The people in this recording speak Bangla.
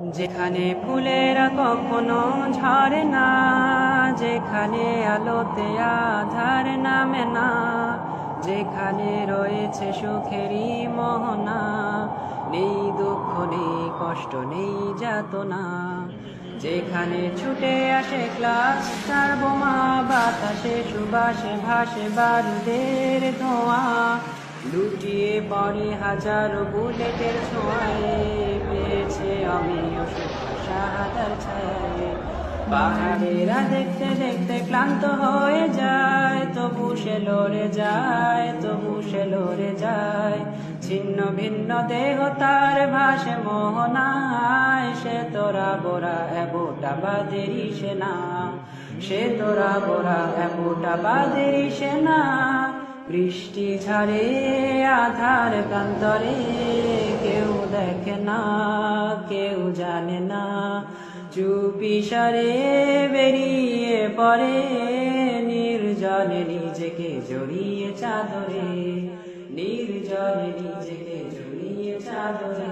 যেখানে ফুলেরা কখনো ঝরে না, যেখানে আলোতে আধার নামে না, যেখানে রয়েছে সুখেরই মোহনা, নেই দুঃখ নেই কষ্ট নেই যাতনা, যেখানে ছুটে আসে ক্লাস তার বোমা, বাতাসে সুবাসে ভাসে বারুদের ধোঁয়া, লুটিয়ে পড়ে হাজারো বুলেটের ছোঁয়ায়, পেয়েছে আমিও শাহাদার ছায়ায়। পাহাড়েরা দেখতে দেখতে ক্লান্ত হয়ে যায়, তবু সে লড়ে যায়, তবু সে লড়ে যায়। ছিন্ন ভিন্ন দেহ তার ভাসে মোহনায়, সে তোরা বোরা এবুটা বাদেরই সেনা, সে তোরা বোরা এবুটা বাদেরই সেনা। বৃষ্টি ঝরে আধার প্রান্তরে, কেউ দেখে না কেউ জানে না, চুপি সারে বেরিয়ে পড়ে নির্জনে নিজেকে জড়িয়ে চাদরে, নির্জনে নিজেকে জড়িয়ে চাদরে।